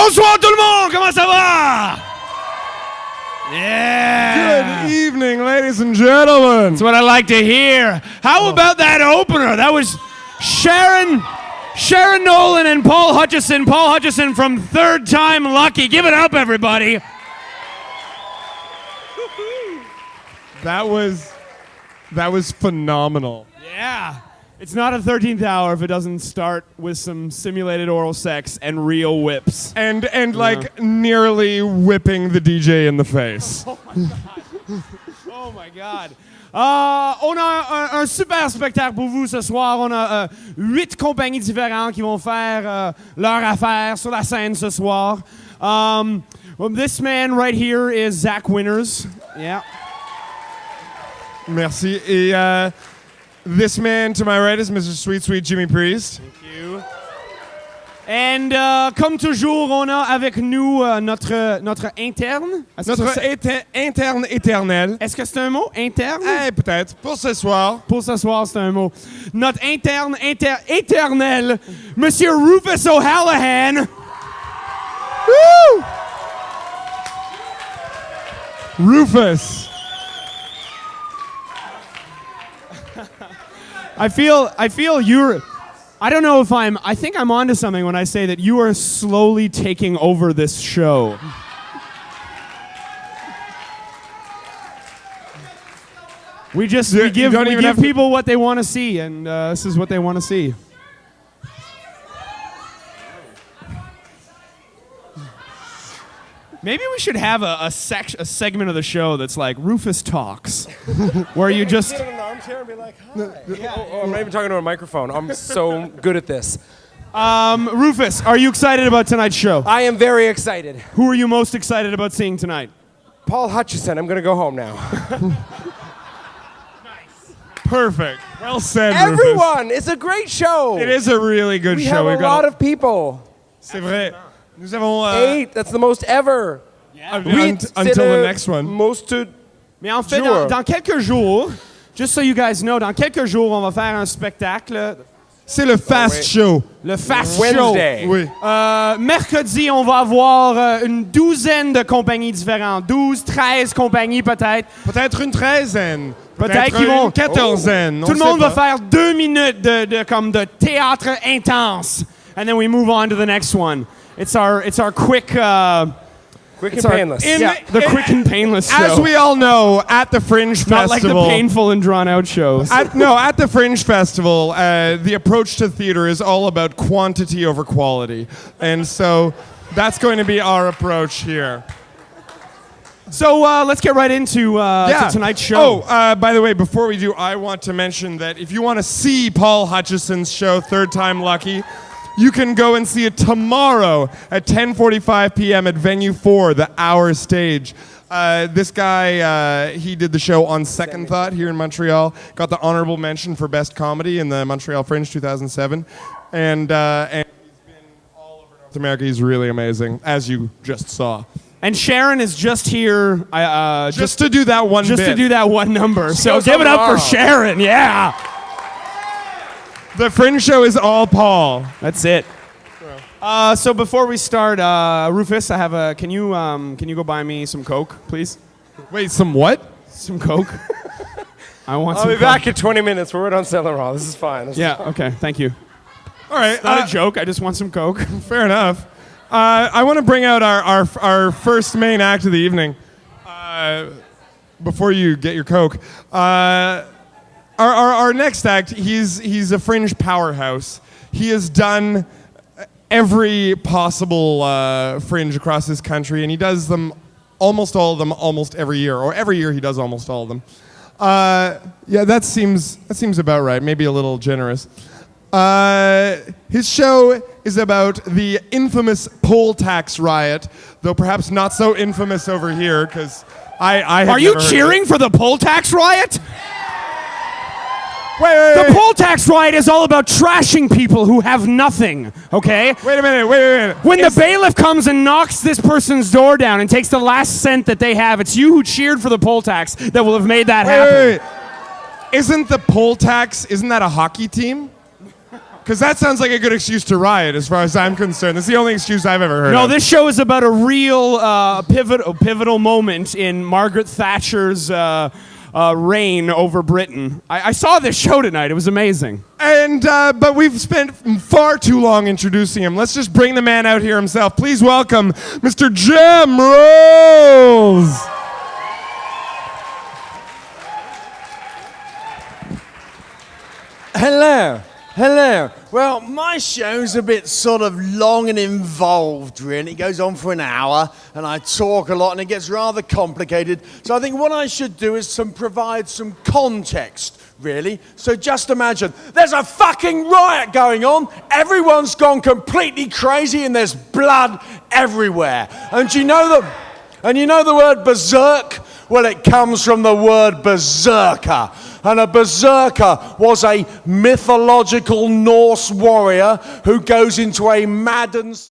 Bonsoir tout le monde, comment ça va? Yeah. Good evening, ladies and gentlemen. That's what I like to hear. How about that opener? That was Sharon Nolan and Paul Hutchison. Paul Hutchison from Third Time Lucky. Give it up, everybody. That was phenomenal. Yeah. It's not a 13th hour if it doesn't start with some simulated oral sex and real whips. And like nearly whipping the DJ in the face. Oh my God. On a un super spectacle pour vous ce soir. On a 8 compagnies différentes qui vont faire leur affaire sur la scène ce soir. This man right here is Zach Winters. Yeah. Merci. Et this man to my right is Mr. Sweet Jimmy Priest. Thank you. And comme toujours, on a avec nous notre interne. Notre interne éternel. Est-ce que c'est un mot, interne? Peut-être. Pour ce soir. Pour ce soir, c'est un mot. Notre interne éternel, Monsieur Rufus O'Hallahan. Woo! Rufus. I feel you're. I don't know if I think I'm onto something when I say that you are slowly taking over this show. We give people what they want to see, and this is what they want to see. Maybe we should have a segment of the show that's like Rufus Talks, where you just sit in an armchair and be like, hi. I'm not even talking to a microphone. I'm so good at this. Rufus, are you excited about tonight's show? I am very excited. Who are you most excited about seeing tonight? Paul Hutchison. I'm going to go home now. Perfect. Well said, Everyone, it's a great show. It is a really good we show. Have a lot of people. C'est vrai. Nous avons 8. That's the most ever. Until the next one. Most to Mais en fait, dans quelques jours, just so you guys know, dans quelques jours, on va faire un spectacle. C'est le Fast Show. Le Fast Wednesday. Show. Oui. Mercredi, on va avoir une douzaine de compagnies différentes. 12, 13 compagnies peut-être. Peut-être une treizaine. Peut-être qu'ils vont... Une quatorzaine. Tout le monde va faire 2 minutes de théâtre intense. And then we move on to the next one. It's our quick... quick and painless. The quick and painless show. As we all know, at the Fringe Festival... Not like the painful and drawn-out shows. At the Fringe Festival, the approach to theater is all about quantity over quality. And so that's going to be our approach here. So let's get right into to tonight's show. Oh, by the way, before we do, I want to mention that if you want to see Paul Hutchison's show, Third Time Lucky... You can go and see it tomorrow at 10:45 p.m. at Venue 4, the Hour Stage. This guy, he did the show on Second Thought here in Montreal. Got the honorable mention for Best Comedy in the Montreal Fringe 2007. And he's been all over North America. He's really amazing, as you just saw. And Sharon is just here just to do that one bit. Just to do that one number. So give it up for Sharon, yeah. The Fringe show is all Paul. That's it. So before we start, Rufus, I have can you go buy me some Coke, please? Wait, some what? Some Coke. I want some I'll be Coke. back in 20 minutes. We're right on Saint Laurent. This is fine. Okay, thank you. All right. It's not a joke. I just want some Coke. Fair enough. I want to bring out our first main act of the evening. Before you get your Coke. Our next act, he's a Fringe powerhouse. He has done every possible Fringe across this country, and he does them, almost all of them, almost every year. Or every year he does almost all of them. That seems about right. Maybe a little generous. His show is about the infamous poll tax riot, though perhaps not so infamous over here, because I have Are you cheering for the poll tax riot? Wait. The poll tax riot is all about trashing people who have nothing, okay? Wait a minute. When the bailiff comes and knocks this person's door down and takes the last cent that they have, it's you who cheered for the poll tax that will have made that happen. Isn't the poll tax, isn't that a hockey team? Because that sounds like a good excuse to riot, as far as I'm concerned. That's the only excuse I've ever heard No, of. this show is about a real pivotal moment in Margaret Thatcher's reign over Britain. I saw this show tonight. It was amazing. And but we've spent far too long introducing him. Let's just bring the man out here himself. Please welcome Mr. Jim Rose. Hello. Hello. Well, my show's a bit sort of long and involved, really. It goes on for an hour, and I talk a lot, and it gets rather complicated. So I think what I should do is provide some context, really. So just imagine, there's a fucking riot going on. Everyone's gone completely crazy, and there's blood everywhere. And you know the word berserk? Well, it comes from the word berserker. And a berserker was a mythological Norse warrior who goes into a maddened